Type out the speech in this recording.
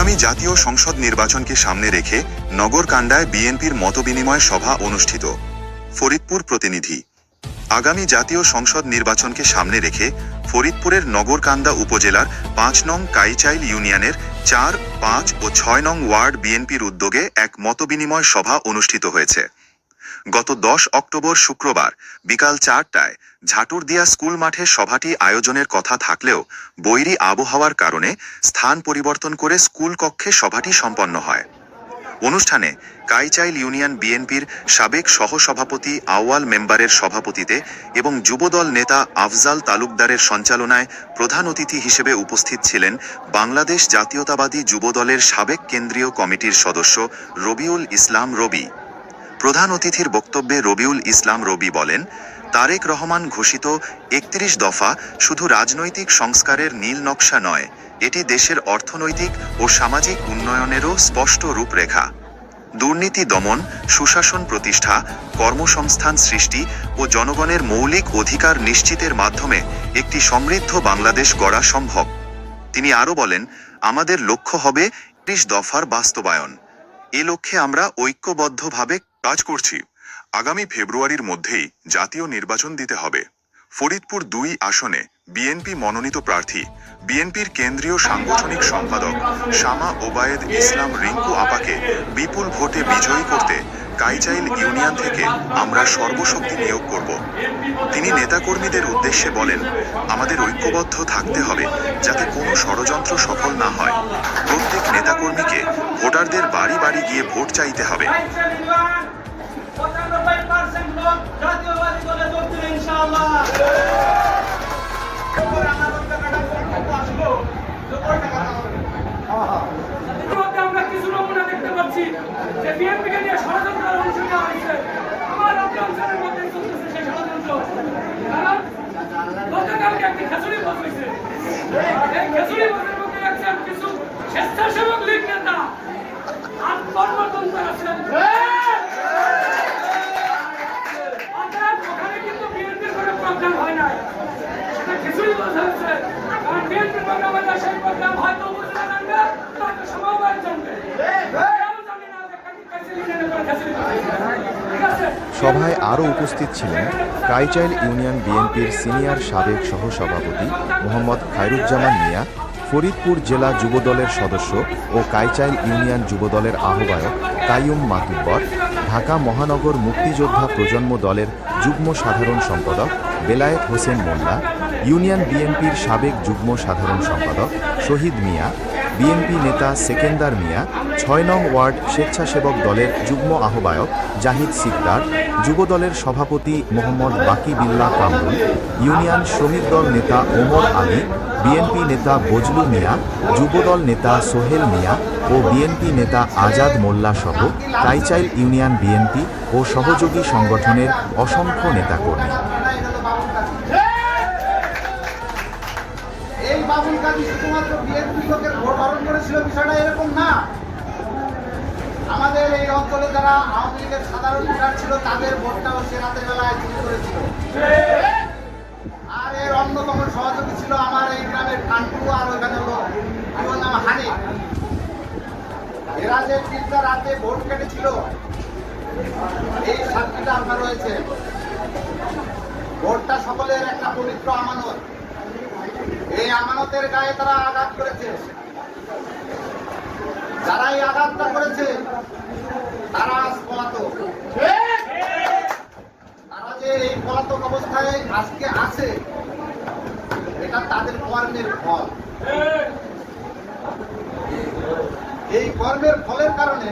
আগামী জাতীয় সংসদ নির্বাচনকে সামনে রেখে নগরকান্দায় বিএনপির মতবিনিময় সভা অনুষ্ঠিত। ফরিদপুর প্রতিনিধি। আগামী জাতীয় সংসদ নির্বাচনকে সামনে রেখে ফরিদপুরের নগরকান্দা উপজেলার ৫ নং কাইচাইল ইউনিয়নের ৪, ৫ ও ৬ নং ওয়ার্ড বিএনপির উদ্যোগে এক মতবিনিময় সভা অনুষ্ঠিত হয়েছে। গত ১০ অক্টোবর শুক্রবার বিকাল ৪টায় ঝাটুরদিয়া স্কুল মাঠে সভাটি আয়োজনের কথা থাকলেও বৈরী আবহাওয়ার কারণে স্থান পরিবর্তন করে স্কুল কক্ষে সভাটি সম্পন্ন হয়। অনুষ্ঠানে কাইচাইল ইউনিয়ন বিএনপির সাবেক সহসভাপতি আউয়াল মেম্বারের সভাপতিতে এবং যুবদল নেতা আফজাল তালুকদারের সঞ্চালনায় প্রধান অতিথি হিসেবে উপস্থিত ছিলেন বাংলাদেশ জাতীয়তাবাদী যুবদলের সাবেক কেন্দ্রীয় কমিটির সদস্য রবিউল ইসলাম রবি। প্রধান অতিথির বক্তব্যে রবিউল ইসলাম রবি বলেন, তারেক রহমান ঘোষিত ৩১ দফা শুধু রাজনৈতিক সংস্কারের নীল নকশা নয়, এটি দেশের অর্থনৈতিক ও সামাজিক উন্নয়নেরও স্পষ্ট রূপরেখা। দুর্নীতি দমন, সুশাসন প্রতিষ্ঠা, কর্মসংস্থান সৃষ্টি ও জনগণের মৌলিক অধিকার নিশ্চিতের মাধ্যমে একটি সমৃদ্ধ বাংলাদেশ গড়া সম্ভব। তিনি আরও বলেন, আমাদের লক্ষ্য হবে ৩০ দফার বাস্তবায়ন। এ লক্ষ্যে আমরা ঐক্যবদ্ধভাবে কাজ করছি। আগামী ফেব্রুয়ারির মধ্যেই জাতীয় নির্বাচন দিতে হবে। ফরিদপুর ২ আসনে বিএনপি মনোনীত প্রার্থী বিএনপির কেন্দ্রীয় সাংগঠনিক সম্পাদক শামা ওবায়েদ ইসলাম রিঙ্কু আপাকে বিপুল ভোটে বিজয়ী করতে কাইচাইল ইউনিয়ন থেকে আমরা সর্বশক্তি নিয়োগ করব। তিনি নেতাকর্মীদের উদ্দেশ্যে বলেন, আমাদের ঐক্যবদ্ধ থাকতে হবে যাতে কোনো ষড়যন্ত্র সফল না হয়। প্রত্যেক নেতাকর্মীকে ভোটারদের বাড়ি বাড়ি গিয়ে ভোট চাইতে হবে। আমরা কিছু নমুনা দেখতে পাচ্ছি যে বিএনপিকে নিয়ে ষড়যন্ত্র অনুষ্ঠিত হয়েছে। আমার অঞ্চলের মধ্যে চলতেছে সেই ষড়যন্ত্র। কারণ গতকালকে একটি খেচুড়ি ভোট হয়েছে। এই খেচুড়ি ভোটের মধ্যে একজন কিছু স্বেচ্ছাসেবক লীগ নেতা আত্মসমর্পণ করেছেন। ওখানে কিন্তু বিএনপির কোনো প্রোগ্রাম হয় নাই, সেটা খিচুড়ি ভোট হয়েছে। কারণ বিএনপির প্রোগ্রাম হলে সেই প্রোগ্রাম হয়তো উপজেলা জানবে, হয়তো সমবায় জানবে। সভায় আরও উপস্থিত ছিলেন কাইচাইল ইউনিয়ন বিএনপির সিনিয়র সাবেক সহসভাপতি মোহাম্মদ খায়রুজ্জামান মিয়া, ফরিদপুর জেলা যুবদলের সদস্য ও কাইচাইল ইউনিয়ন যুবদলের আহ্বায়ক কাইয়ুম মাতুব্বর, ঢাকা মহানগর মুক্তিযোদ্ধা প্রজন্ম দলের যুগ্ম সাধারণ সম্পাদক বেলায়েত হোসেন মোল্লা, ইউনিয়ন বিএনপির সাবেক যুগ্ম সাধারণ সম্পাদক শহীদ মিয়া, বিএনপি নেতা সেকেন্দার মিয়া, ৬ নং ওয়ার্ড স্বেচ্ছাসেবক দলের যুগ্ম আহ্বায়ক জাহিদ সিকদার, যুবদলের সভাপতি মোহাম্মদ বাকি বিল্লাহ কামরুল, ইউনিয়ন শ্রমিক দল নেতা ওমর আলী, বিএনপি নেতা বজলু মিয়া, যুবদল নেতা সোহেল মিয়া ও বিএনপি নেতা আজাদ মোল্লা সহ কাইচাইল ইউনিয়ন বিএনপি ও সহযোগী সংগঠনের অসংখ্য নেতাকর্মী। এই বাবুল কাজী শুধুমাত্র বিএনপি লোকের ভোট হরণ করেছিল, বিষয়টা এরকম না। আমাদের এই অঞ্চলে যারা আওয়ামী লীগের সাধারণ ভোটার ছিল তাদের ভোটটাও সে রাতের বেলায় চুরি করেছিল। আর এর অন্যতম সহযোগী ছিল আমার এই গ্রামের কান্টু, আর ওইখানে হলো আমার নাম হানিফ। এরা যে 3টা রাতে ভোট কেটেছিল, এই সাক্ষীটা আপনার রয়েছে। ভোটটা সকলের একটা পবিত্র আমানত। এই আমানতের গায়ে তারা আঘাত করেছে। যারা এই আঘাতটা করেছে তারা পলাতক। তারা যে এই পলাতক অবস্থায় আজকে আছে, এটা তাদের কর্মের ফল। এই কর্মের ফলের কারণে